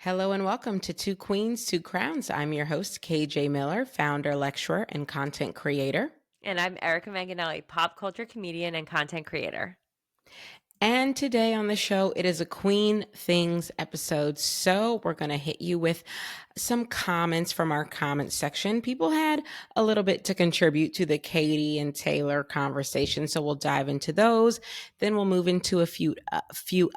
Hello and welcome to Two Queens, Two Crowns. I'm your host, KJ Miller, founder, lecturer, and content creator. And I'm Erica Manganelli, pop culture comedian and content creator. And today on the show, it is a Queen Things episode. So we're going to hit you with some comments from our comment section. People had a little bit to contribute to the Katy and Taylor conversation. So we'll dive into those. Then we'll move into a few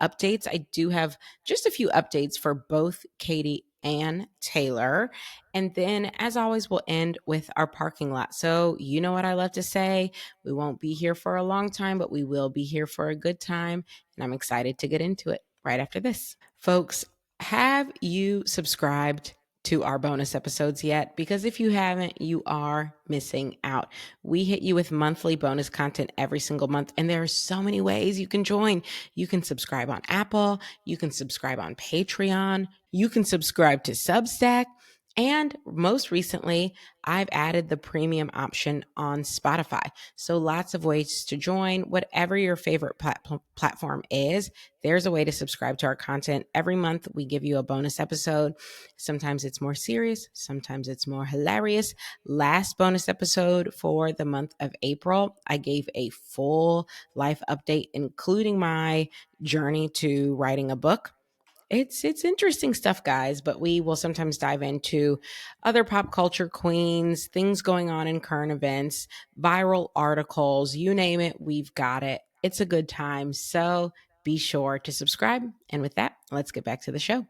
updates. I do have just a few updates for both Katy and Taylor. And then, as always, we'll end with our parking lot. So, you know what I love to say. We won't be here for a long time, but we will be here for a good time. And I'm excited to get into it right after this. Folks, have you subscribed to our bonus episodes yet? Because if you haven't, you are missing out. We hit you with monthly bonus content every single month, and there are so many ways you can join. You can subscribe on Apple, you can subscribe on Patreon, you can subscribe to Substack, and most recently, I've added the premium option on Spotify. So lots of ways to join. Whatever your favorite platform is, there's a way to subscribe to our content. Every month, we give you a bonus episode. Sometimes it's more serious, sometimes it's more hilarious. Last bonus episode for the month of April, I gave a full life update, including my journey to writing a book. It's interesting stuff, guys, but we will sometimes dive into other pop culture queens, things going on in current events, viral articles, you name it, we've got it. It's a good time. So be sure to subscribe. And with that, let's get back to the show.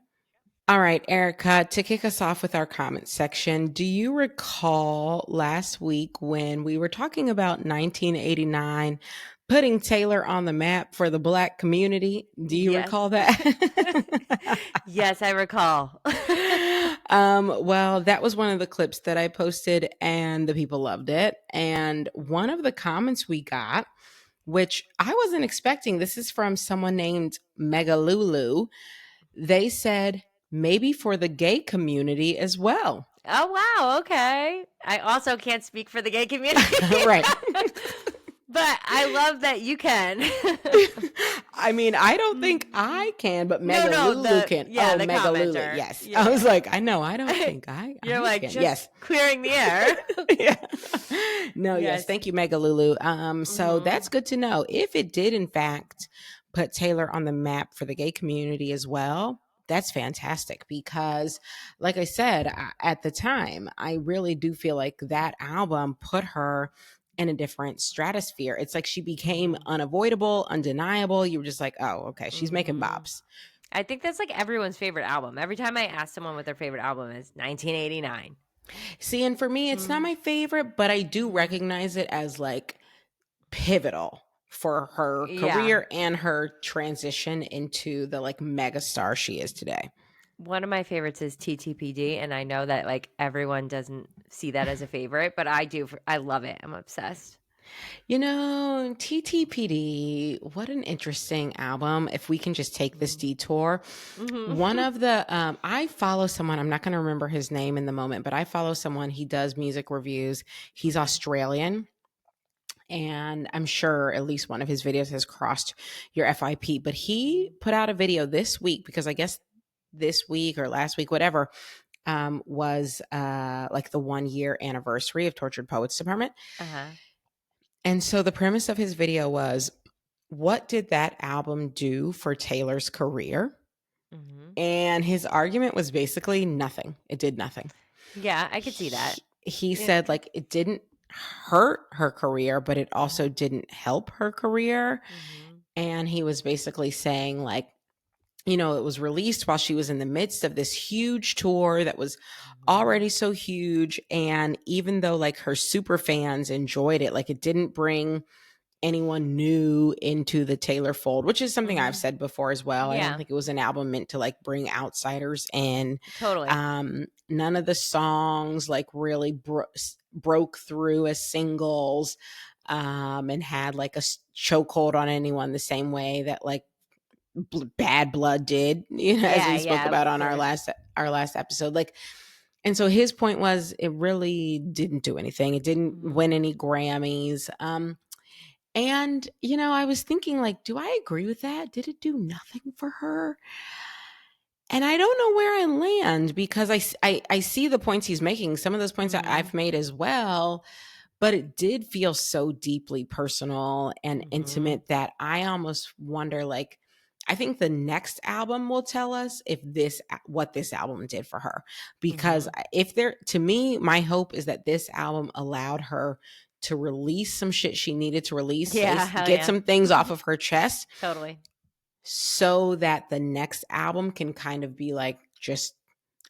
All right, Erica, to kick us off with our comment section, do you recall last week when we were talking about 1989 putting Taylor on the map for the Black community? Do you Yes. recall that? Yes, I recall. Well, that was one of the clips that I posted and the people loved it. And one of the comments we got, which I wasn't expecting, this is from someone named Megalulu. They said, maybe for the gay community as well. Oh, wow. Okay. I also can't speak for the gay community. Right. But I love that you can. I mean, I don't think I can, but Megalulu can. Yeah, oh, the Megalulu, commenter. yes. Yeah. I was like, I know, I don't think I You're I like, can. just Yes. clearing the air. Yeah. No, yes. Yes. Thank you, Megalulu. So that's good to know. If it did, in fact, put Taylor on the map for the gay community as well, that's fantastic because, like I said, at the time, I really do feel like that album put her in a different stratosphere. It's like she became unavoidable, undeniable. You were just like, oh, okay, she's making bops. I think that's like everyone's favorite album. Every time I ask someone what their favorite album is, 1989. See, and for me, it's not my favorite, but I do recognize it as like pivotal for her career and her transition into the like mega star she is today. One of my favorites is TTPD, and I know that like everyone doesn't see that as a favorite, but I do. I love it. I'm obsessed. You know, TTPD, what an interesting album. If we can just take this detour. One of the, I follow someone, I'm not going to remember his name in the moment, but I follow someone, he does music reviews. He's Australian. And I'm sure at least one of his videos has crossed your FYP, but he put out a video this week because I guess this week or last week, whatever, was like the 1 year anniversary of Tortured Poets Department. And so the premise of his video was, what did that album do for Taylor's career? And his argument was basically nothing. It did nothing. Yeah, I could see that. He said like it didn't hurt her career, but it also didn't help her career. And he was basically saying like, you know, it was released while she was in the midst of this huge tour that was already so huge. And even though like her super fans enjoyed it, like it didn't bring anyone new into the Taylor fold, which is something I've said before as well. I don't think it was an album meant to like bring outsiders in. Totally. None of the songs like really broke through as singles and had like a chokehold on anyone the same way that like Bad Blood did, you know, as we spoke about on our last episode. Like, and so his point was it really didn't do anything. It didn't win any Grammys. And, you know, I was thinking like, do I agree with that? Did it do nothing for her? And I don't know where I land because I see the points he's making. Some of those points that Mhm. I've made as well, but it did feel so deeply personal and Mhm. intimate that I almost wonder, like, I think the next album will tell us if this what this album did for her. Because Mhm. if there, to me, my hope is that this album allowed her to release some shit she needed to release, Yeah, hell get yeah. some things off of her chest, Totally. so that the next album can kind of be like, just,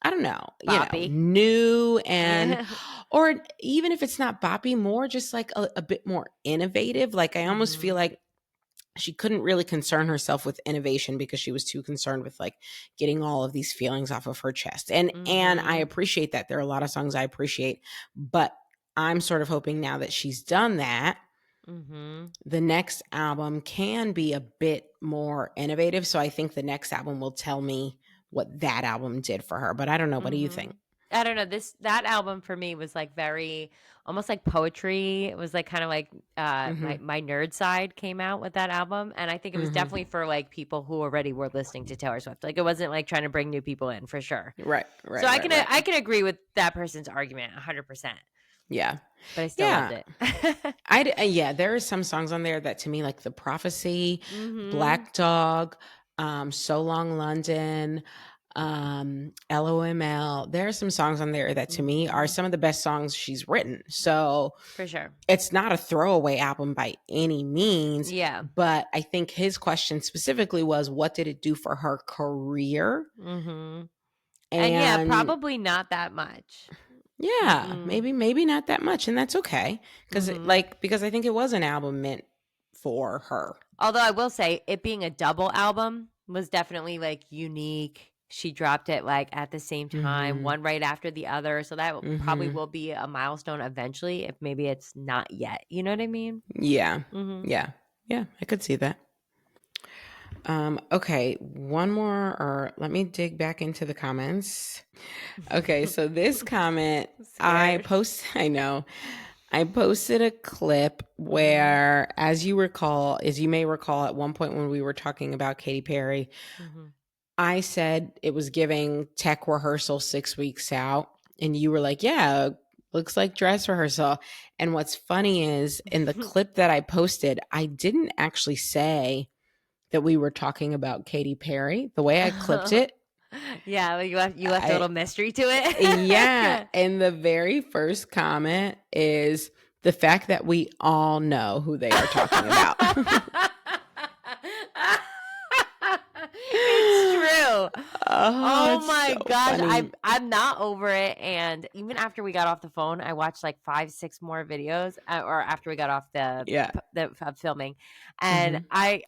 I don't know, Boppy. new, and Yeah. or even if it's not boppy, more just like a bit more innovative. Like, I almost feel Mhm. like she couldn't really concern herself with innovation because she was too concerned with like getting all of these feelings off of her chest. And I Mhm. appreciate that. There are a lot of songs I appreciate, but I'm sort of hoping now that she's done that, Mhm. the next album can be a bit more innovative. So I think the next album will tell me what that album did for her. But I don't know. What do you think? Mhm. I don't know, that album for me was, like, very almost like poetry. It was, like, kinda like, Mm-hmm. my nerd side came out with that album, and I think it was Mm-hmm. definitely for, like, people who already were listening to Taylor Swift. Like, it wasn't, like, trying to bring new people in, for sure. Right. So Right. Right. Right. I can agree with that person's argument 100%, Yeah. but I still loved Yeah. it. Yeah, there are some songs on there that to me, like The Prophecy, Mhm. Black Dog, So Long London, LOML. There are some songs on there that to me are Mhm. some of the best songs she's written. So For sure. it's not a throwaway album by any means, Yeah. but I think his question specifically was, what did it do for her career? Mhm. And yeah, And probably not that much. yeah, Mm-mm. maybe not that much, and that's okay, Mhm. because I think it was an album meant for her. Although I will say it being a double album was definitely, like, unique. She dropped it, like, at the same time, Mhm. one right after the other, so that probably Mhm. will be a milestone eventually if maybe it's not yet, you know what I mean? Yeah. Mhm. Yeah. Yeah, I could see that. Okay, one more, or let me dig back into the comments. Okay, so this comment, I'm scared. I know. I posted a clip Mhm. where, as you may recall, at one point when we were talking about Katy Perry, Mhm. I said it was giving tech rehearsal 6 weeks out. And you were like, yeah, looks like dress rehearsal. And what's funny is in the clip that I posted, I didn't actually say that we were talking about Katy Perry. The way I clipped it, Yeah, well, you left a I, little mystery to it. yeah. And the very first comment is the fact that we all know who they are talking about. It's true. Oh, Oh it's my so gosh, funny. I'm not over it. And even after we got off the phone, I watched like 5, 6 more videos, or after we got off Yeah. the filming, and Mhm. I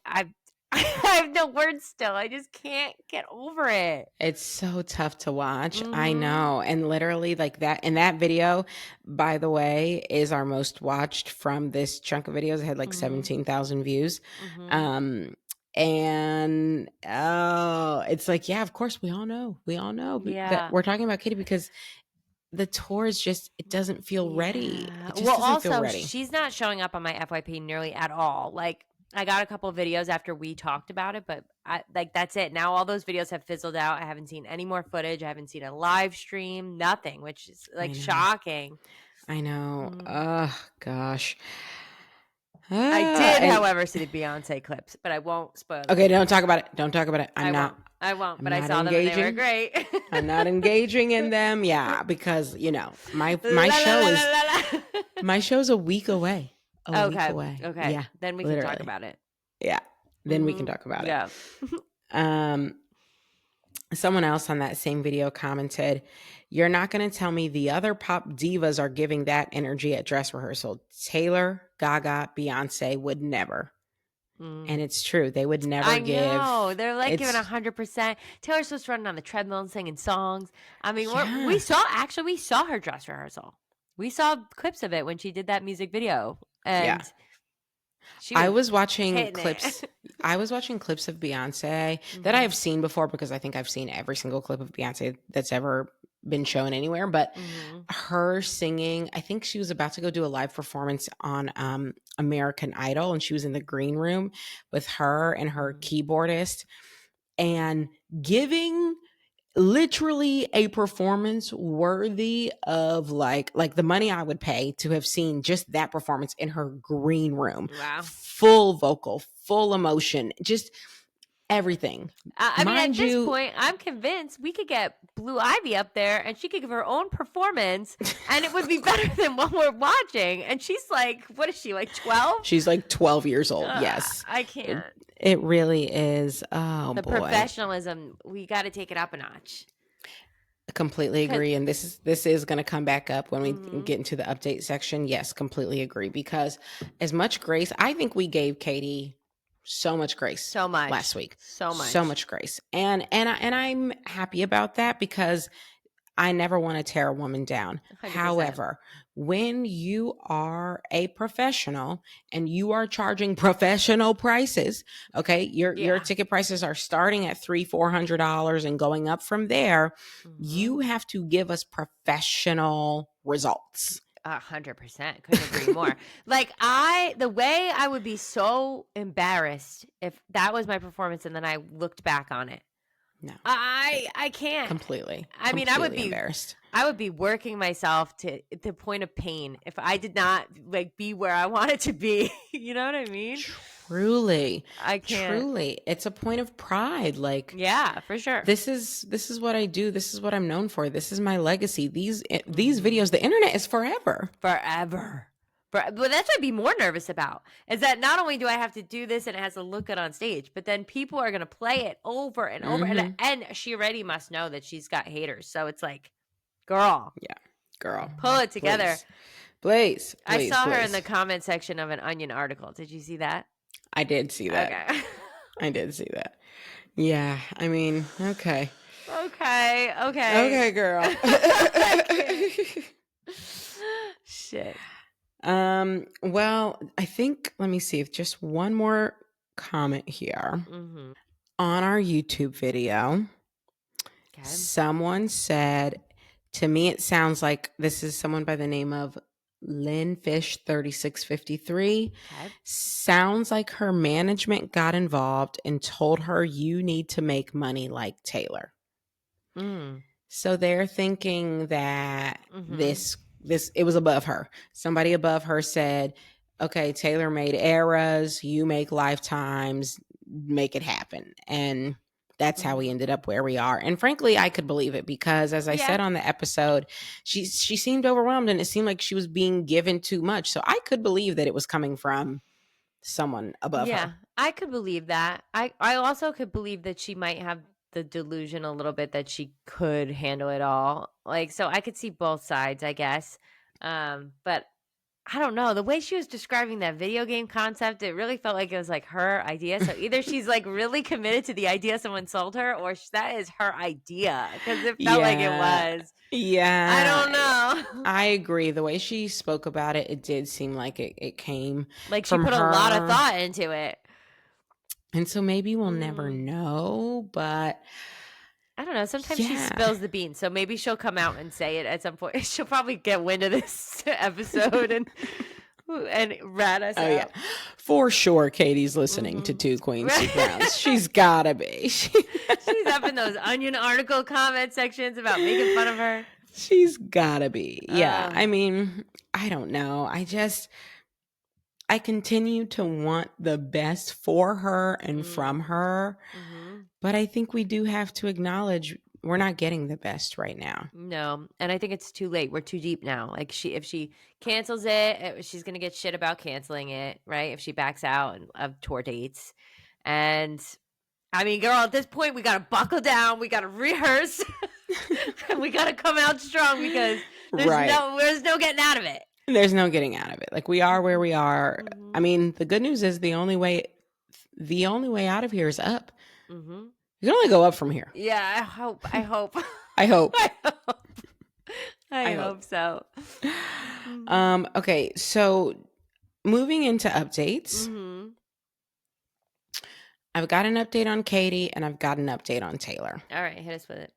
have no words still. I just can't get over it. It's so tough to watch. I Mhm. know. And literally, like that, and that video, by the way, is our most watched from this chunk of videos. It had like Mhm. 17,000 views. Mhm. Um, and oh, it's like, yeah, of course, we all know. We all know that Yeah. we're talking about Katie because the tour is just, it doesn't feel ready. Yeah. It Well, just doesn't feel also, ready. she's not showing up on my FYP nearly at all. Like, I got a couple of videos after we talked about it, but that's it. Now all those videos have fizzled out. I haven't seen any more footage. I haven't seen a live stream, nothing, which is like I know. shocking. I know. Mm. Oh, gosh. I did, And however, see the Beyonce clips, but I won't spoil them okay, for you. don't talk about it. Don't talk about it. I won't. I won't, I'm but I not saw them and they were engaging. great. I'm not engaging in them. Yeah, because my La la show la is la la la. my show's a week away. A week Okay. away. Okay. Yeah, Then we can talk literally. about it. Yeah. Then we can Mhm. talk about it. Yeah. Um Someone else on that same video commented, "You're not going to tell me the other pop divas are giving that energy at dress rehearsal. Taylor, Gaga, Beyonce would never." And Mm. it's true. They would never I give. know. They're like giving It's 100%. Taylor Swift's running on the treadmill and singing songs. I mean, yeah. we saw her dress rehearsal. We saw clips of it when she did that music video, Yeah. and she I was was watching hitting clips. it. I was watching clips of Beyonce that I Mhm. have seen before because I think I've seen every single clip of Beyonce that's ever been shown anywhere. But Mhm. her singing, I think she was about to go do a live performance on American Idol, and she was in the green room with her and her Mhm. keyboardist and giving. literally a performance worthy of like the money I would pay to have seen just that performance in her green room. Wow. Full vocal, full emotion, just everything. I mean, at Mind this you, point, I'm convinced we could get Blue Ivy up there and she could give her own performance and it would be better than what we're watching. And she's like, what is she, like 12? she's like 12 years old. Yes. I can't. It really is. Oh, The boy. professionalism, we got to take it up a notch. Completely agree. And this is going to come back up when we Mhm. get into the update section. Yes, completely agree. Because as much grace, I think we gave Katy so much grace So much last week. So much Grace. And I'm happy about that because I never want to tear a woman down. 100%. However, when you are a professional and you are charging professional prices, okay, your ticket prices are starting at $300-$400 and going up from there. You have to give us professional results. 100%. Couldn't agree more. Like the way I would be so embarrassed if that was my performance and then I looked back on it. No, I can't. Completely. I mean, I would be embarrassed. I would be working myself to the point of pain if I did not like be where I wanted to be. You know what I mean? Truly. I can't. Truly. It's a point of pride. Like, yeah, for sure. This is what I do. This is what I'm known for. This is my legacy. These videos, the internet is forever. Forever. But that's what I'd be more nervous about, is that not only do I have to do this and it has to look good on stage, but then people are going to play it over and over. And she already must know that she's got haters. So it's like, girl. Yeah, girl. Pull it together. Please. I saw her in the comment section of an Onion article. Did you see that? I did see that. Okay. I did see that. Yeah, I mean, okay. Okay, girl. Shit. Well, I think, let me see, just one more comment here. On our YouTube video, someone said, to me, it sounds like this is someone by the name of LynFish3653. Sounds like her management got involved and told her, you need to make money like Taylor. So they're thinking that this it was above her. Somebody above her said, okay, Taylor made eras, you make lifetimes, make it happen. And that's how we ended up where we are. And frankly, I could believe it because, as I said on the episode, she seemed overwhelmed and it seemed like she was being given too much. So I could believe that it was coming from someone above her. Yeah, I could believe that. I also could believe that she might have the delusion a little bit that she could handle it all. Like, so I could see both sides, I guess. But I don't know. The way she was describing that video game concept, it really felt like it was like her idea. So either she's like really committed to the idea someone sold her, or that is her idea, because it felt like it was. Yeah. I don't know. I agree. The way she spoke about it, it did seem like it came like she from put her. A lot of thought into it. And so maybe we'll never know, but I don't know. Sometimes she spills the beans, so maybe she'll come out and say it at some point. She'll probably get wind of this episode and rat us out. Yeah. For sure, Katie's listening to Two Queens, Two Crowns. She's gotta be. She's up in those Onion article comment sections about making fun of her. She's gotta be. Yeah. I mean, I don't know. I continue to want the best for her and from her. But I think we do have to acknowledge we're not getting the best right now. No. And I think it's too late. We're too deep now. Like if she cancels it, she's going to get shit about canceling it, right? If she backs out of tour dates. And I mean, girl, at this point, we got to buckle down. We got to rehearse. And we got to come out strong because there's no getting out of it. There's no getting out of it. Like, we are where we are. I mean, the good news is the only way out of here is up. You can only go up from here. Yeah, I hope. I hope. I hope so. Okay, so moving into updates. I've got an update on Katy and I've got an update on Taylor. All right, hit us with it.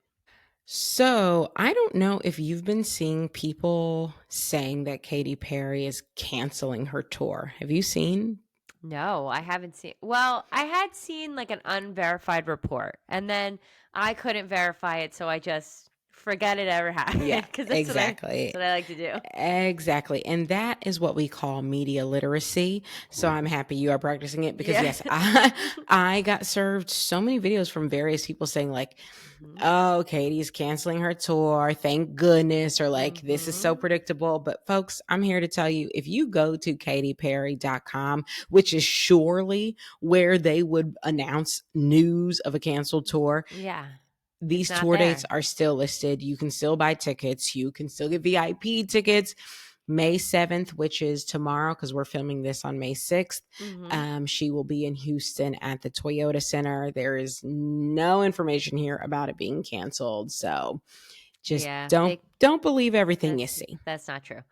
So I don't know if you've been seeing people saying that Katy Perry is canceling her tour. Have you seen No, I haven't seen. Well, I had seen like an unverified report, and then I couldn't verify it, so I just forget it ever happened Yeah, because that's exactly. what I like to do. Exactly. And that is what we call media literacy. So I'm happy you are practicing it because Yeah. yes, I got served so many videos from various people saying like, Mhm. "Oh, Katie's canceling her tour. Thank goodness," or like, "This is so Mhm. predictable." But folks, I'm here to tell you if you go to katyperry.com, which is surely where they would announce news of a canceled tour, Yeah, it's these not tour dates there. are still listed. You can still buy tickets. You can still get VIP tickets. May 7th, which is tomorrow, because we're filming this on May 6th. Mhm. She will be in Houston at the Toyota Center. There is no information here about it being canceled. So just Yeah, don't believe everything you that's see. that's not true.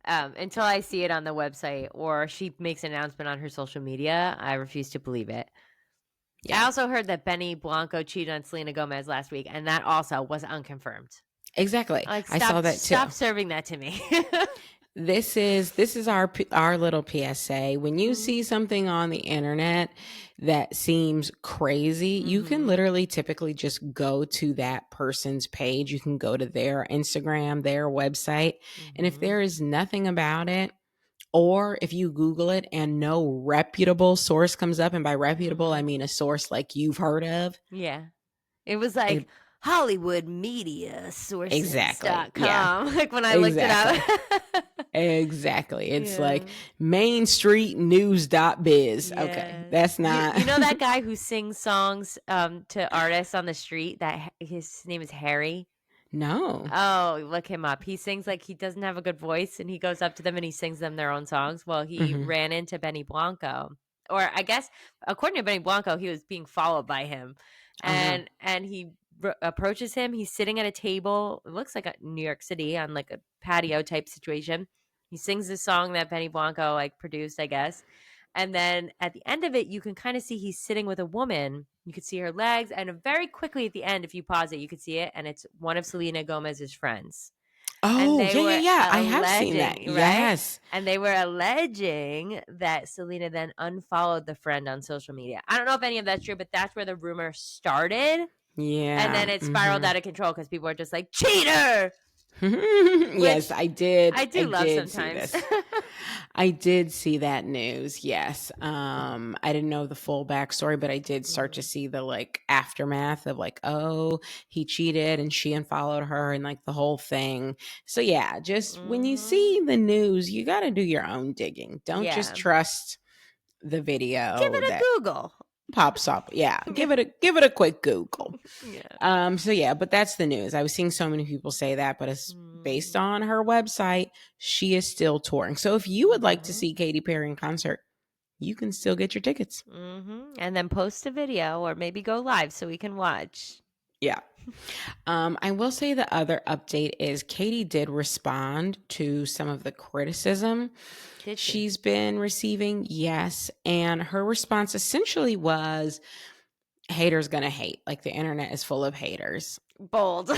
Until I see it on the website or she makes an announcement on her social media, I refuse to believe it. I Yeah, also heard that Benny Blanco cheated on Selena Gomez last week, and that also was unconfirmed. exactly. Like, I saw that too. stop serving that to me. This is our little PSA. When you see Mhm. something on the internet that seems crazy, you can Mhm. literally typically just go to that person's page. You can go to their Instagram, their website, and if Mhm. there is nothing about it, or if you Google it and no reputable source comes up, and by reputable I Mhm. mean a source like you've heard of, Yeah. It was like it Hollywood Media Sources exactly. dot Yeah, com. Like when I looked it up. exactly. Exactly. It's like Yeah. mainstreetnews.biz. Okay. Yes. That's You not you know that guy who sings songs to artists on the street that his name is Harry? no. Oh, look him up. He sings like he doesn't have a good voice and he goes up to them and he sings them their own songs. Well, he Hmm. ran into Benny Blanco. Or I guess according to Benny Blanco, he was being followed by him. Oh no. And he approaches him. He's sitting at a table. It looks like a New York City on like a patio type situation. He sings the song that Benny Blanco like produced, I guess. And then at the end of it, you can kind of see he's sitting with a woman. You could see her legs. And very quickly at the end, if you pause it, you could see it. And it's one of Selena Gomez's friends. And Oh, they yeah, yeah, were yeah. I have seen that. alleging, right? Yes. And they were alleging that Selena then unfollowed the friend on social media. I don't know if any of that's true, but that's where the rumor started. And Yeah. then it spiraled Hmm. out of control because people were just like, cheater, Yes, which I did. I I do love did see sometimes. this. I did see that news. Yes. I didn't know the full backstory, but I did start to Mhm. see the like aftermath of like, oh, he cheated and she unfollowed her and like the whole thing. So yeah, just when you Mhm. see the news, you got to do your own digging. Don't just Yeah. trust the Give video it that a Google. pops up. Yeah, Yeah. give it a quick Google. Yeah. So yeah, but that's the news. I was seeing so many people say that, but it's based Mhm. on her website, she is still touring. So if you would like to Mhm. see Katy Perry in concert, you can still get your tickets. Mhm. And then post a video or maybe go live so we can watch. Yeah. I will say the other update is Katy did respond to some of the criticism Did she? she's been receiving. Yes. And her response essentially was haters gonna hate. Like the internet is full of haters. Bold.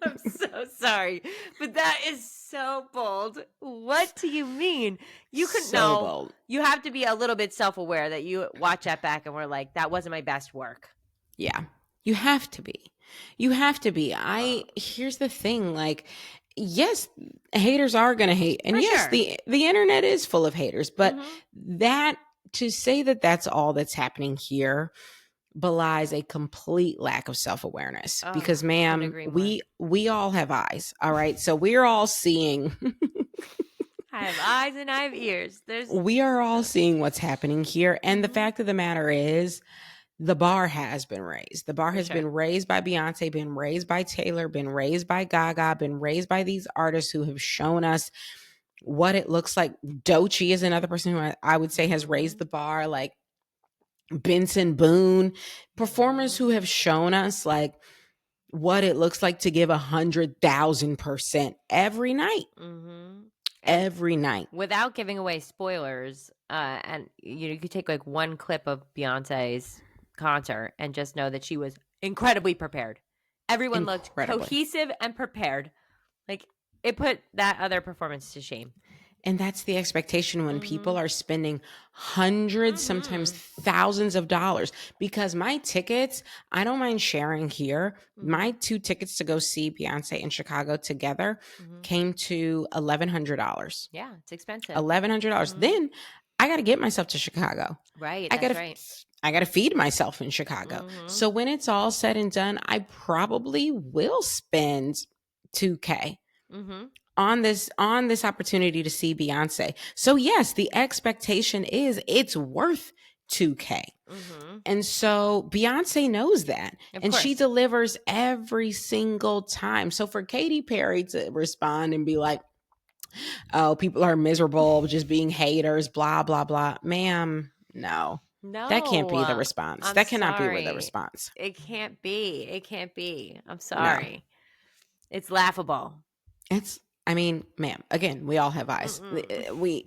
I'm so sorry, but that is so bold. What do you mean? You could So know. bold. You have to be a little bit self-aware that you watch that back and we're like, that wasn't my best work. Yeah. You have to be. You have to be. Uh, Here's the thing, like yes, haters are going to hate. And for yes, sure. the internet is full of haters, but Mm-hmm. that to say that that's all that's happening here belies a complete lack of self-awareness Oh, because couldn't ma'am, agree more. we all have eyes, all right? So we're all seeing I have eyes and I have ears. There's. we are all seeing what's happening here, and the Mm-hmm. fact of the matter is the bar has been raised. The bar For has sure. been raised by Beyonce, been raised by Taylor, been raised by Gaga, been raised by these artists who have shown us what it looks like. Doechii is another person who I would say has raised Mm-hmm. the bar, like Benson Boone, performers Mm-hmm. who have shown us like what it looks like to give 100,000% every night, Mm-hmm. And every night. without giving away spoilers, and you could take like one clip of Beyonce's concert and just know that she was incredibly prepared. Everyone looked Incredibly. cohesive and prepared. Like it put that other performance to shame. And that's the expectation when people Mhm. are spending hundreds, sometimes Mhm. thousands of dollars. Because my tickets, I don't mind sharing here, my Mhm. 2 tickets to go see Beyonce in Chicago together Mhm. came to $1,100. Yeah, it's expensive. $1,100. Mhm. Then I got to get myself to Chicago. Right, I got that's to right. I got to feed myself in Chicago. So Mhm. when it's all said and done, I probably will spend 2K Mhm. on this opportunity to see Beyonce. So yes, the expectation is it's worth 2K. Mhm. And so Beyonce knows that Of and she course. delivers every single time. So for Katy Perry to respond and be like, "Oh, people are miserable, just being haters, blah blah blah." Ma'am, no. That can't be the No. response. I'm That cannot be the sorry. response. It can't be. It can't be. I'm No. sorry. It's laughable. It's I mean, ma'am, again, we all have eyes. Mm-mm. We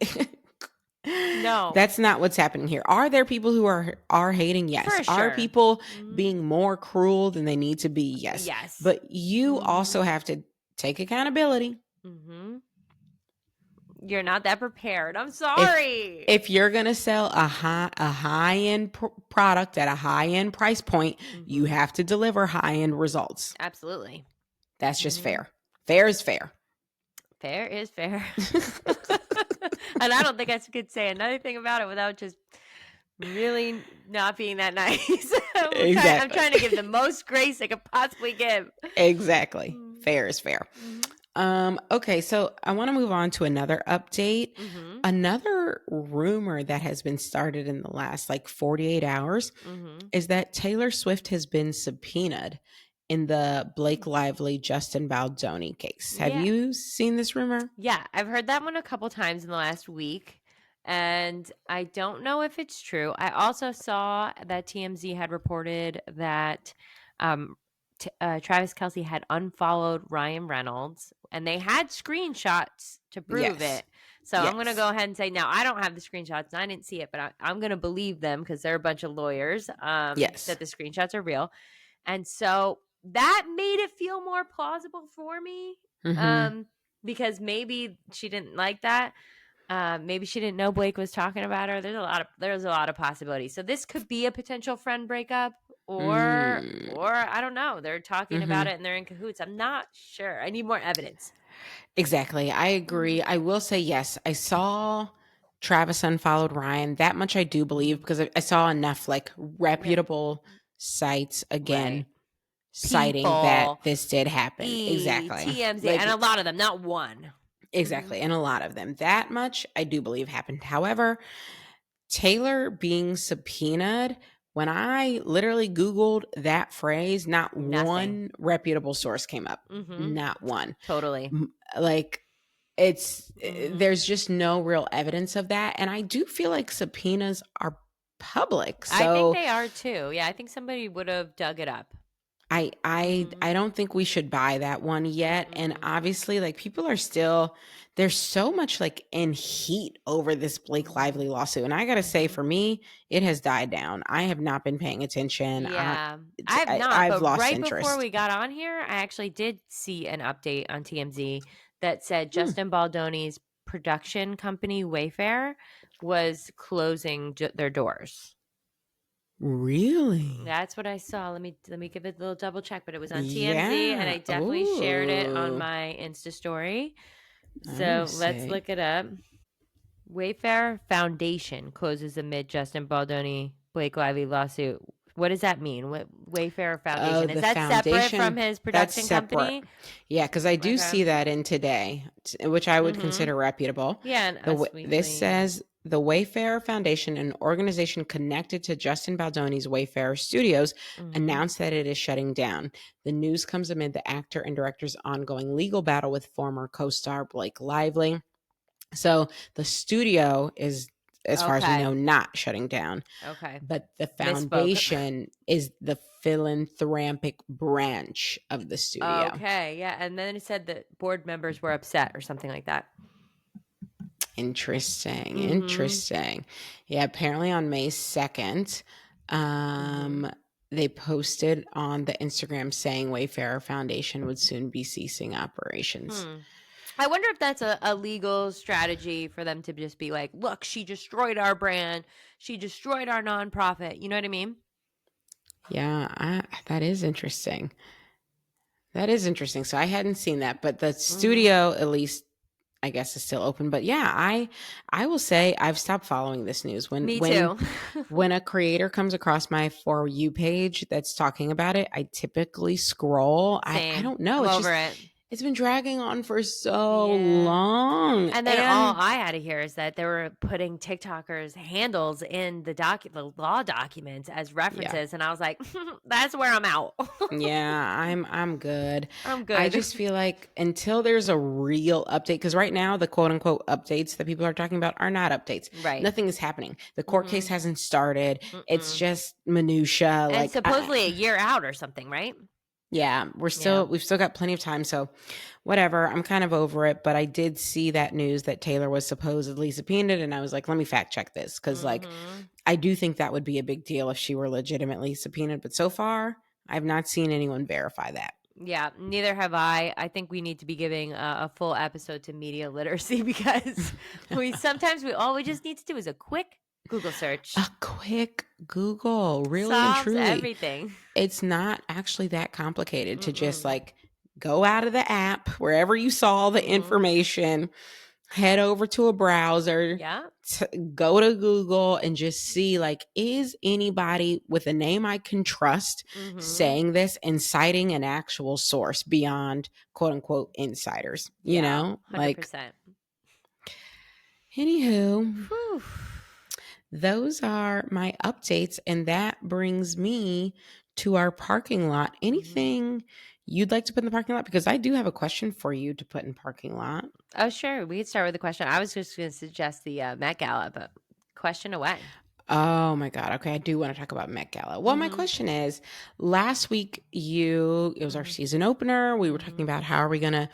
No, That's not what's happening here. Are there people who are hating? Yes. for Are sure. people Mhm. being more cruel than they need to be? Yes. Yes. But you also Mhm. have to take accountability. Mhm. You're not that prepared. I'm If sorry. if you're going to sell a high-end product at a high-end price point, you Mhm. have to deliver high-end results. Absolutely. That's just Mhm. fair. Fair is fair. Fair is fair. And I don't think I could say another thing about it without just really not being that nice. I'm Exactly. trying to give the most grace I could possibly give. Exactly. Mm. Fair is fair. Mhm. Okay, so I want to move on to another update. Mhm. Another rumor that has been started in the last like 48 hours Mhm. is that Taylor Swift has been subpoenaed in the Blake Lively Justin Baldoni case. Have Yeah. you seen this rumor? Yeah, I've heard that one a couple times in the last week, and I don't know if it's true. I also saw that TMZ had reported that um, Travis Kelsey had unfollowed Ryan Reynolds, and they had screenshots to prove Yes. it. So I'm going to Yes. go ahead and say now I don't have the screenshots, and I didn't see it, but I'm going to believe them because they're a bunch of lawyers. Yes. That the screenshots are real, and so that made it feel more plausible for me. Mhm. Um, because maybe she didn't like that. Maybe she didn't know Blake was talking about her. There's a lot of possibilities. So this could be a potential friend breakup, Mm. or I don't know. They're talking about Mhm. it and they're in cahoots. I'm not sure. I need more evidence. Exactly. I agree. Mhm. I will say yes. I saw Travis unfollowed Ryan. That much I do believe Mhm. because I saw enough like Yeah. reputable sites Right. again citing that People, this did happen. E, Exactly. TMZ, Like and a lot of them, not one. Mhm. exactly. And a lot of them. That much I do believe happened. However, Taylor being subpoenaed, when I literally Googled that phrase, not Nothing. one reputable source came up. Mhm. Not one. Totally. Like it's Mhm. there's just no real evidence of that, and I do feel like subpoenas are public. I think So they are too. Yeah, I think somebody would have dug it up. I Mhm. don't think we should buy that one yet. And Mm-mm. obviously, like people are still there's so much like in heat over this Blake Mhm. Lively lawsuit. And I gotta say, Mhm. for me, it has died down. I have not been paying attention. Yeah, I have not, I've but lost right before interest. we got on here, I actually did see an update on TMZ that said Hmm, Justin Baldoni's production company Wayfair was closing their doors. really? That's what I saw. Let me give it a little double check, but it was on TMZ and Yeah. I definitely shared it on Ooh. my Insta story. Let me So, let's see. look it up. Wayfair Foundation closes amid Justin Baldoni Blake Lively lawsuit. What does that mean? What Wayfair Oh, Foundation? Is the that separate foundation, from his that's production separate. company? Yeah, because I do Okay. see that in Today, which I would Mm-hmm. consider reputable. Yeah, and Us This Weekly. says the Wayfarer Foundation, an organization connected to Justin Baldoni's Wayfarer Studios, Mm-hmm. announced that it is shutting down. The news comes amid the actor and director's ongoing legal battle with former co-star Blake Lively. So the studio is, as far as we Okay. know, not shutting down, Okay. but the Misspoke. foundation is the philanthropic branch of the studio. Okay. Yeah. And then it said that board members were upset or something like that. Interesting. Mm-hmm. Interesting. Yeah, apparently on May 2nd, Mm-hmm. um, they posted on the Instagram saying Wayfarer Foundation would soon be ceasing operations. Hmm. I wonder if that's a legal strategy for them to just be like, look, she destroyed our brand. She destroyed our nonprofit. You know what I mean? Yeah, that is interesting. That is interesting. So I hadn't seen that, but the Mm-hmm. studio at least I guess is still open. But yeah, I will say I've stopped following this news. When Me when too. when a creator comes across my For You page that's talking about it, I typically scroll. I Same. don't know. I'm It's over just it. it's been dragging on for so Yeah. long. And then all And I had to hear is that they were putting TikTokers' handles in the law documents as yeah. references, and I was like, "That's where I'm out. Yeah, I'm good. I'm I good." just feel like until there's a real update, because right now the quote unquote updates that people are talking about are not updates. Right. Nothing is happening. The court case Mm-hmm. hasn't started. It's Mm-mm. just minutia. And Like, supposedly a year out or something, right? yeah, Yeah. we've still got plenty of time. So, whatever. I'm kind of over it. But I did see that news that Taylor was supposedly subpoenaed, and I was like, let me fact check this because, like, Mm-hmm. I do think that would be a big deal if she were legitimately subpoenaed. But so far, I've not seen anyone verify that. Yeah, neither have I. I think we need to be giving a full episode to media literacy because all we just need to do is a quick Google search. A quick Google, really and Solves truly. everything. It's not actually that complicated to just Mm-mm. like go out of the app wherever you saw the Mm-hmm. information, head over to a browser, Yeah. go to Google and just see like, is anybody with a name I can trust Mm-hmm. saying this and citing an actual source beyond quote unquote insiders, you Yeah, know? Like, 100%. anywho, Whew. those are my updates. And that brings me to our parking lot. Mhm. Anything you'd like to put in the parking lot? Because I do have a question for you to put in parking lot. Oh, sure. We could start with the question. I was just going to suggest the Met Gala, but question away. Oh my God. Okay. I do want to talk about Met Gala. Well, my Mhm. question is last week, it was our Mhm. season opener. We were talking Mhm. about how are we going to,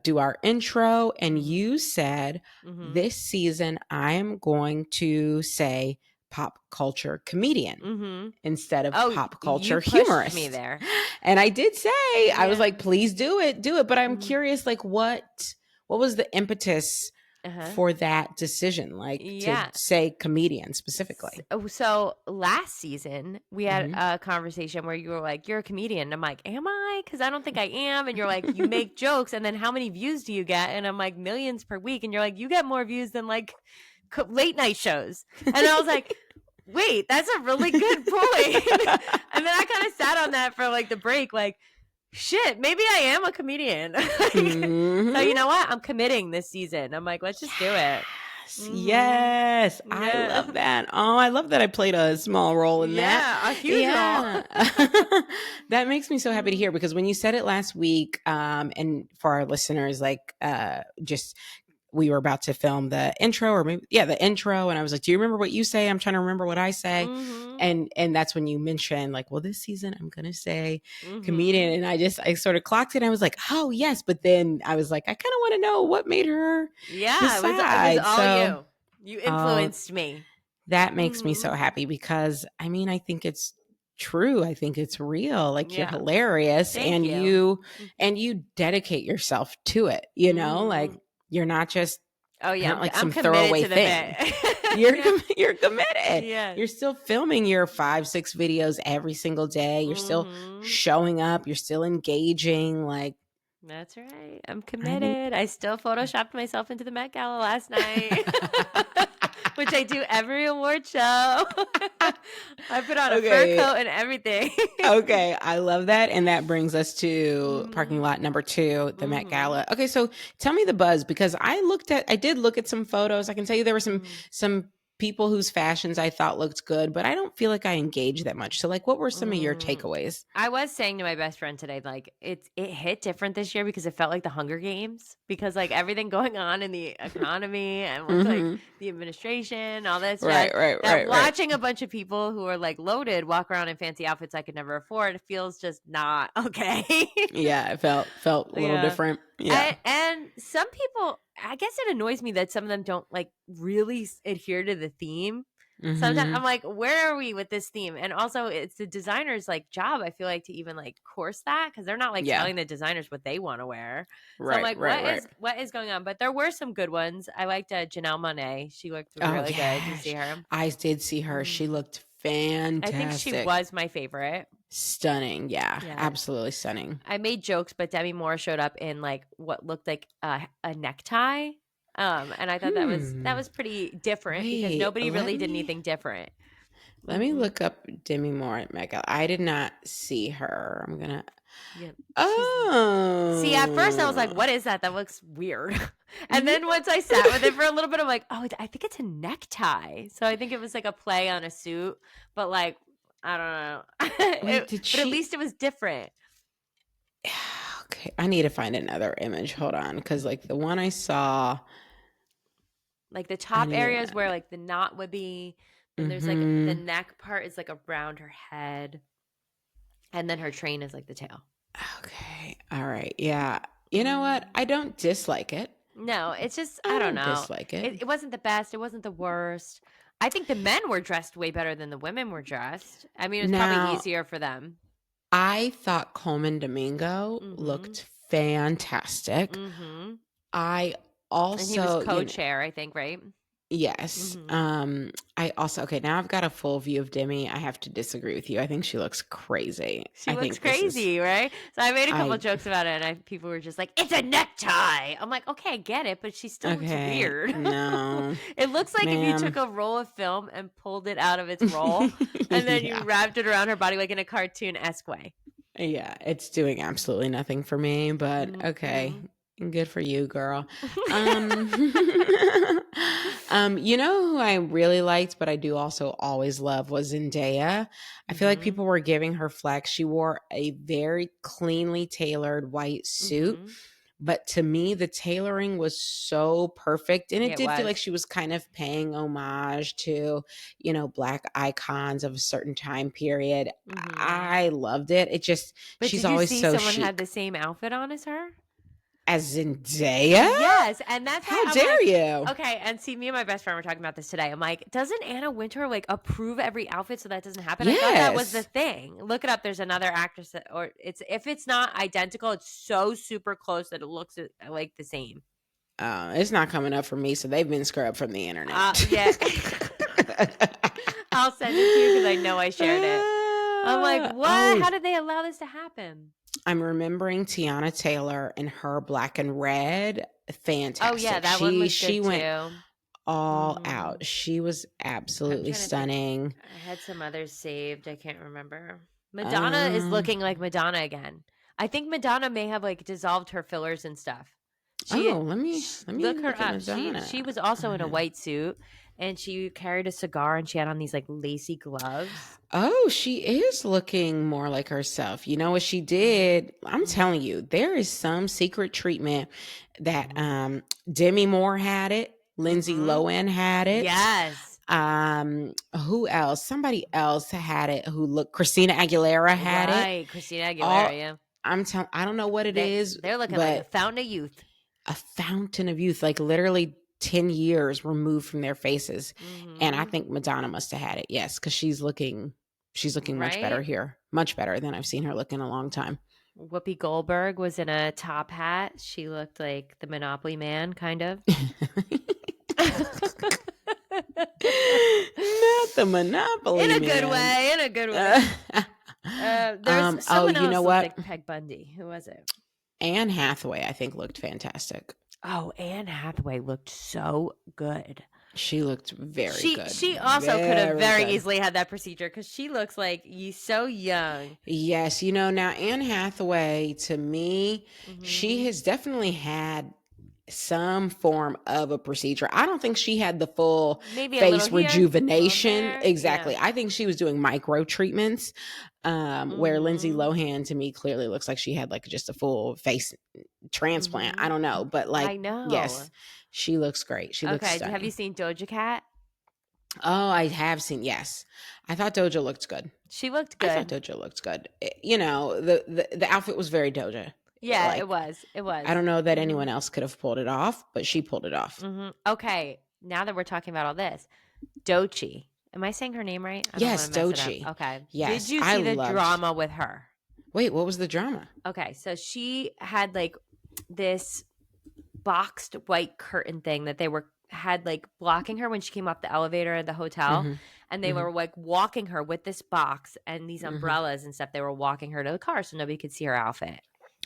do our intro. And Mhm. you said Mhm. this season, I'm going to say pop culture comedian Mhm. instead of Oh, pop you culture pushed me humorist. there. And I did say, I was Yeah. like, please do it, do it. But I'm Mhm. curious, like, what was the impetus Uh-huh. for that decision, like to Yeah. say comedian specifically? So last season we had Hmm. a conversation where you were like, "You're a comedian." And I'm like, "Am I?" Because I don't think I am. And you're like, "You make jokes, and then how many views do you get?" And I'm like, "Millions per week." And you're like, "You get more views than like late night shows." And I was like, "Wait, that's a really good point." And then I kind of sat on that for like the break, like, "Shit, maybe I am a comedian." So you Hmm. know what? I'm committing this season. I'm like, let's just do it. Yes, Mm-hmm. yes. I Yeah. love that. Oh, I love that I played a small role in that. Yeah, a huge role. Yeah. That makes me so happy to Mhm. hear because when you said it last week, and for our listeners, like just we were about to film the intro or maybe the intro, and I was like, do you remember what you say? I'm trying to remember what I say. Mhm. And that's when you mentioned like, well, this season I'm gonna say comedian. Mhm. And I sort of clocked it. And I was like, oh yes, but then I was like, I kind of want to know what made her Yeah, it was decide. all So you. You oh, influenced me. that makes me so Mhm. happy because I mean, I think it's true. I think it's real. Like you're Yeah. hilarious Thank you. and you dedicate yourself to it, like Mhm. you're not just Oh yeah, like I'm some committed throwaway to the thing. bit. Yeah. You're committed. Yes. You're still filming your 5, 6 videos every single day. You're still Mhm. showing up. You're still engaging. Like That's right. I'm I think committed. I still photoshopped myself into the Met Gala last night, which I do every award show. I put on a fur okay. coat and everything. Okay, I love that. And that brings us to parking Mhm. lot number 2, the Met Mhm. Gala. Okay, so tell me the buzz because I did look at some photos. I can tell you there were Mhm. some people whose fashions I thought looked good, but I don't feel like I engaged that much. So like what were some of your Mm. takeaways? I was saying to my best friend today, like it hit different this year because it felt like the Hunger Games because like everything going on in the economy and with like Mhm. the administration, all that jazz. Right, right, That right, right. watching a bunch of people who are like loaded walk around in fancy outfits I could never afford, it feels just not okay. Yeah, it felt a little Yeah. different. Yeah. And some people, I guess it annoys me that some of them don't like really adhere to the theme. Sometimes Mm-hmm. I'm like, where are we with this theme? And also, it's the designer's like job. I feel like to even like course that because they're not like Yeah. telling the designers what they want to wear. So I'm Right. like, Right. Right. what is going on? But there were some good ones. I liked Janelle Monáe. She looked Oh really good. Did you yeah, see her? I did see her. She Mm. looked I think she fantastic, was my favorite. stunning. Yeah, Yeah, absolutely stunning. I made jokes, but Demi Moore showed up in like what looked like a necktie. And I thought that Hmm. was pretty different because Wait, nobody really did anything different. let me Mm-mm. look up Demi Moore at Met Gala. I did not see her. I'm gonna. Yeah, she's see, at first I was like, Oh. "What is that? That looks weird." And Mhm. then once I sat with it for a little bit, I'm like, "Oh, I think it's a necktie." So I think it was like a play on a suit, but like I don't know. Wait, did But at she? least it was different. Okay, I need to find another image. Hold on, because like the one I saw, Like the I top need. areas where like the knot would be, then there's like the Mm-hmm. neck part is like around her head, and then her train is like the tail. Okay. All right. Yeah. You know what? Mm. I don't dislike it. No, it's just I I don't don't know. dislike it. It wasn't the best. It wasn't the worst. I think the men were dressed way better than the women were dressed. I mean, it was probably Now, easier for them. I thought Coleman Domingo Mhm. looked fantastic. Mhm. I And he was also, co-chair, I think, right? yes. Mhm. I also, okay, now I've got a full view of Demi. I have to disagree with you. I think she looks crazy. She I looks think this is, crazy, right? So I made a couple I, jokes about it, and people were just like, "It's a necktie." I'm like, "Okay, I get it, but she still looks okay, weird." no, It looks like if you took ma'am. a roll of film and pulled it out of its roll, and then you Yeah. wrapped it around her body like in a cartoon-esque way. Yeah, it's doing absolutely nothing for me, but okay. Mhm. Good for you, girl. Um you know who I really liked, but I do also always love was Zendaya. I feel like Mhm. people were giving her flex. She wore a very cleanly tailored white suit, Mhm. but to me the tailoring was so perfect and Yeah, it it did feel like was. she was kind of paying homage to, black icons of a certain time period. Mhm. I loved it. It just But she's did you always see so someone had chic. the same outfit on as her? As Zendaya? Yes, and that's why How I'm like, dare you? okay. And see, me and my best friend were talking about this today. I'm like, doesn't Anna Wintour like approve every outfit so that doesn't happen? I thought that was the Yes. thing. Look it up. There's another actress that, or it's if it's not identical, it's so super close that it looks like the same. It's not coming up for me, so they've been scrubbed from the internet. Yeah. I'll send it to you because I know I shared it. I'm like, what? Oh, How did they allow this to happen? I'm remembering Tiana Taylor in her black and red. Oh yeah, Fantastic. that one was She good went too. all Mm. out. She was I'm absolutely trying to think. stunning. I had some others saved. I can't remember. Madonna is Um, looking like Madonna again. I think Madonna may have like dissolved her fillers and stuff. oh, let me let me Look her look at up. Madonna. She was also in a white suit and she carried a cigar and she had on these like lacy gloves. Oh, she is looking more like herself. You know what she Mhm. did? I'm Mhm. telling you, there is some secret treatment that Mhm. Demi Moore had it, Lindsay Mhm. Lohan had it. Yes. Who else? Somebody else had it who looked Christina Aguilera had it. Right. Christina Aguilera, All yeah. I'm telling I don't know what it is, They're looking like a but fountain of youth. a fountain of youth, like literally 10 years removed from their faces. And I Mhm. think Madonna must have had it. Yes, cuz she's looking much better Right? here. Much better than I've seen her look in a long time. Whoopi Goldberg was in a top hat. She looked like the Monopoly man, kind of. Not the In Monopoly a good man. way. In a good way. There's Oh, someone you else know looked what? like Peg Bundy. Who was it? Anne Hathaway, I think, looked fantastic. Oh, Anne Hathaway looked so good. She looked very good. She also could have Very very good. easily had that procedure because she looks like you so young. Yes, now Anne Hathaway, to me, she Hmm. has definitely had some form of a procedure. I don't think she had the full Maybe a little face here, a little rejuvenation. there. Yeah. Exactly. I think she was doing micro treatments, where Lindsay Hmm. Lohan to me clearly looks like she had like just a full face transplant. I Hmm. don't know, but like, I know. yes, she looks great. She looks Okay. Have you stunning. seen Doja Cat? Oh, I have seen. Yes, I thought Doja looked good. She looked I thought good. Doja looked good. The outfit was very Doja. Yeah, it Like, was. It I was. don't know that Hmm. anyone else could have pulled it off, but she pulled it off. Hmm. Okay. Now that we're talking about all this, Doechii. Am I saying her name right? I don't want Yes, to mess it up. Doechii. Okay. Did Yes, you I see the loved. drama with her? Wait, what was the drama? Okay, so she had like this boxed white curtain thing that they had like blocking her when she came off the elevator at the hotel, Mm-hmm. and they Mm-hmm. were like walking her with this box and these Mm-hmm. umbrellas and stuff. They were walking her to the car so nobody could see her outfit.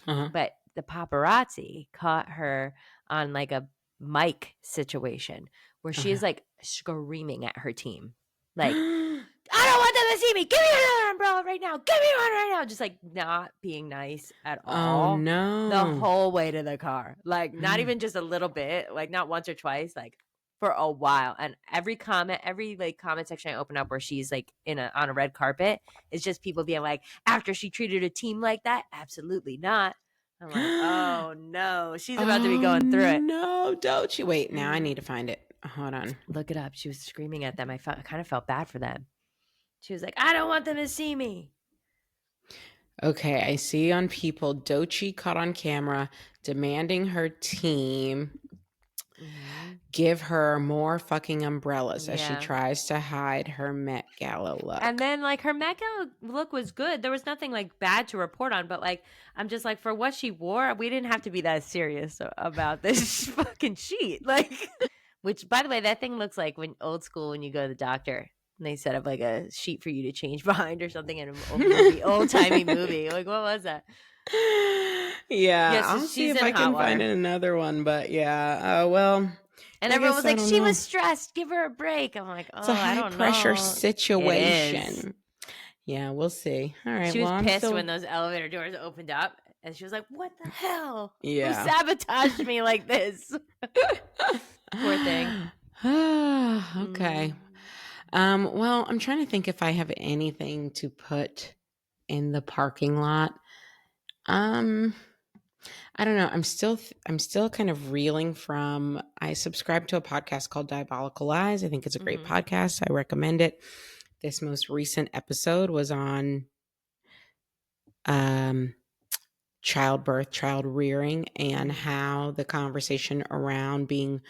Uh-huh. But the paparazzi caught her on like a mic situation where she Okay. is like screaming at her team, like, I don't want them to see me. Give me another umbrella right now. Give me one right now. Just like not being nice at Oh all the no. whole way to the car. Like not even just a little bit, like not once or twice, like for a while. And every like comment section I open up where she's like on a red carpet is just people being like, after she treated a team like that, absolutely not. I'm like, oh no, she's about to be going through it. No, Doechii. Wait, now I need to find it. Hold on. Look it up. She was screaming at them. I kind of felt bad for them. She was like, I don't want them to see me. Okay, I see on People, Doechii caught on camera demanding her team give her more fucking umbrellas as she tries to hide her Met Gala look. And then like her Met Gala look was good. There was nothing like bad to report on, but like I'm just like, for what she wore, we didn't have to be that serious about this fucking sheet. Like, which by the way, that thing looks like when old school when you go to the doctor. And they set up like a sheet for you to change behind or something in an old-timey movie. Like, what was that? Yeah, so I'll see if I can find another one. But yeah, well. And everyone was like, she was stressed. Give her a break. I'm like, oh, it's a high pressure situation. Yeah, we'll see. All right. She was pissed when those elevator doors opened up. And she was like, what the hell? Yeah. Who sabotaged me like this? Poor thing. Okay. Well, I'm trying to think if I have anything to put in the parking lot. I don't know. I'm still kind of reeling from. I subscribe to a podcast called Diabolical Lies. I think it's a great podcast. I recommend it. This most recent episode was on childbirth, child rearing, and how the conversation around being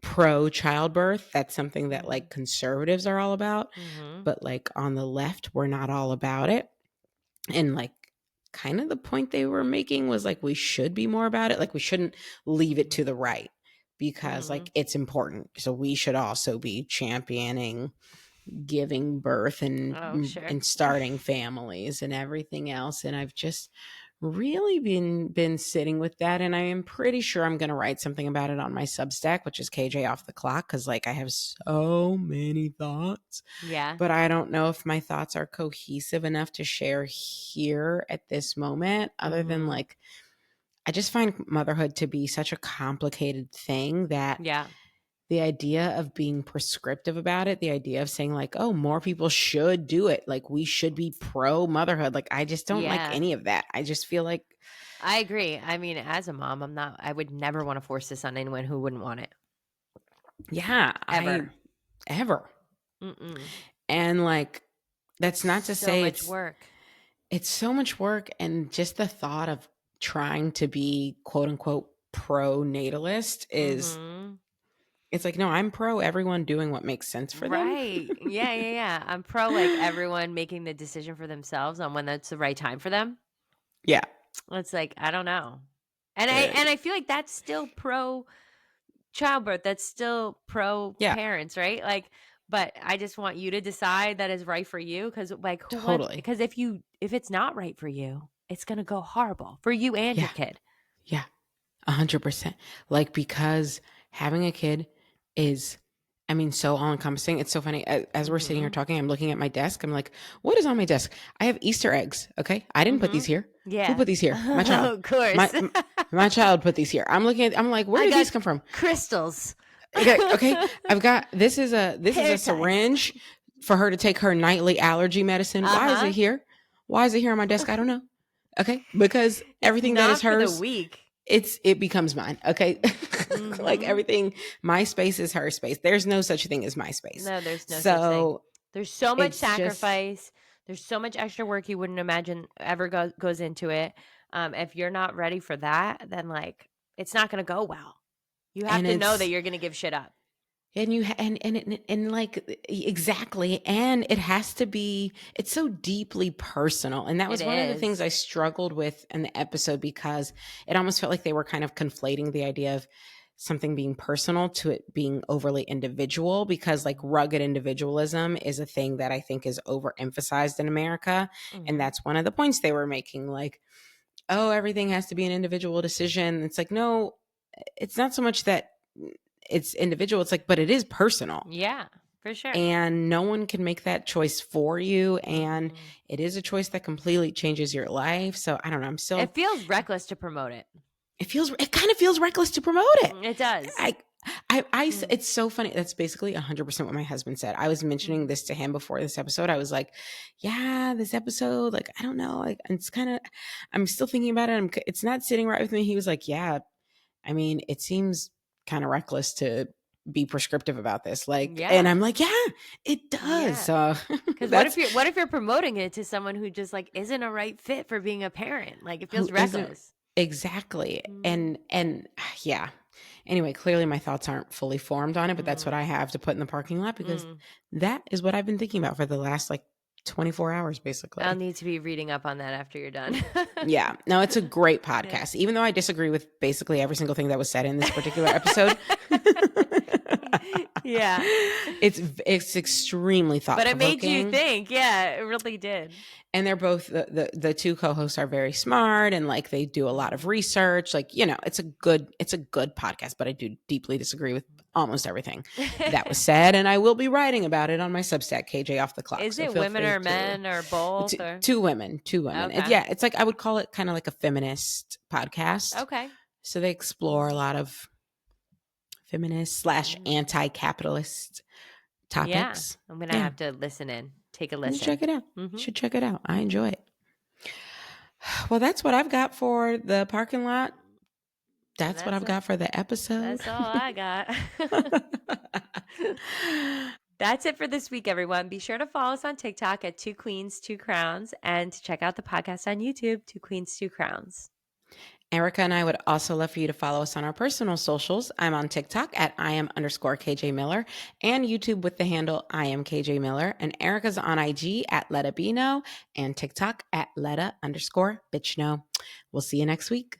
pro childbirth, that's something that like conservatives are all about, but like on the left, we're not all about it. And like kind of the point they were making was like we should be more about it. Like we shouldn't leave it to the right because like it's important. So we should also be championing giving birth and starting families and everything else. And I've just really been sitting with that, and I am pretty sure I'm going to write something about it on my Substack, which is KJ Off the Clock, because like I have so many thoughts. Yeah, but I don't know if my thoughts are cohesive enough to share here at this moment, other than like I just find motherhood to be such a complicated thing that the idea of being prescriptive about it, the idea of saying like, oh, more people should do it, like we should be pro motherhood, like I just don't like any of that. I just feel like I agree. I mean, as a mom, I would never want to force this on anyone who wouldn't want it. Yeah, ever. And like that's not to say it's work. It's so much work, and just the thought of trying to be quote unquote pro natalist is it's like, no, I'm pro everyone doing what makes sense for them. Right. Yeah. I'm pro like everyone making the decision for themselves on when that's the right time for them. Yeah. It's like, I don't know. And I feel like that's still pro childbirth. That's still pro parents, right? Like, but I just want you to decide that is right for you. Cause like because if it's not right for you, it's going to go horrible for you and your kid. Yeah. 100%. Like, because having a kid is, I mean, so all encompassing. It's so funny. As we're sitting here talking, I'm looking at my desk. I'm like, what is on my desk? I have Easter eggs. Okay. I didn't put these here. Yeah. Who put these here? My child. Of course. My child put these here. I'm looking at, I'm like, where did these come from? Crystals. Okay. I've got, this is a syringe for her to take her nightly allergy medicine. Why is it here? Why is it here on my desk? I don't know. Okay. Because everything that is hers. For the week. It becomes mine. Okay. Like everything, my space is her space. There's no such thing as my space. No, there's no such thing. There's so much sacrifice. There's so much extra work you wouldn't imagine ever goes into it. If you're not ready for that, then like it's not going to go well. You have to know that you're going to give shit up. And and like exactly, and it has to be. It's so deeply personal, and that It was one of the things is. I struggled with in the episode because it almost felt like they were kind of conflating the idea of something being personal to it being overly individual. Because like rugged individualism is a thing that I think is overemphasized in America, and Mhm. that's one of the points they were making. Like, oh, everything has to be an individual decision. It's like, no, it's not so much that it's individual. It's like, but it is personal. Yeah, for sure. And no one can make that choice for you. And Mm-mm. it is a choice that completely changes your life. So I don't know. I'm still, It feels reckless to promote it. it kind of feels reckless to promote it. It does. I, it's so funny. That's basically 100% what my husband said. I was mentioning this to him before this episode. I was like, yeah, this episode, like, I don't know. Like, it's kind of, I'm still thinking about it. It's not sitting right with me. He was like, yeah, I mean, it seems kind of reckless to be prescriptive about this. Like, and Yeah. I'm like, yeah, it does. Yeah. So Because that's what if you're promoting it to someone who just like isn't a right fit for being a parent? Like it who feels isn't reckless. exactly. Mm. And yeah. Anyway, clearly my thoughts aren't fully formed on it, but that's what Mm. I have to put in the parking lot because Mm. that is what I've been thinking about for the last like 24 hours, I'll basically. need to be reading up on that after you're done. Yeah. No, it's a great Yeah. podcast. Even though I disagree with basically every single thing that was said in this particular episode. Yeah. It's extremely thought But it made you provoking. think. Yeah, it really did. And they're both the two co-hosts are very smart and like they do a lot of research. Like, you know, it's a good podcast, but I do deeply disagree with almost everything that was said. And I will be writing about it on my Substack, KJ Off the Clock. Is So it feel women free or to men or both or two women, two women. okay. Yeah, it's like I would call it kind of like a feminist podcast. Okay. So they explore a lot of feminist slash anti-capitalist Yeah. topics. I'm gonna Yeah, have to listen in. Take a you should check listen. it out. You Mm-hmm. should check it out. I enjoy it. Well, that's what I've got for the parking lot. And That's what I've got for the episode. that's all I got. That's it for this week, everyone. Be sure to follow us on TikTok at Two Queens, Two Crowns, and to check out the podcast on YouTube, Two Queens, Two Crowns. Erica and I would also love for you to follow us on our personal socials. I'm on TikTok at Iam_KJ Miller and YouTube with the handle I am KJ Miller. And Erica's on IG at Letta Bino and TikTok at Letta_Bitchno. We'll see you next week.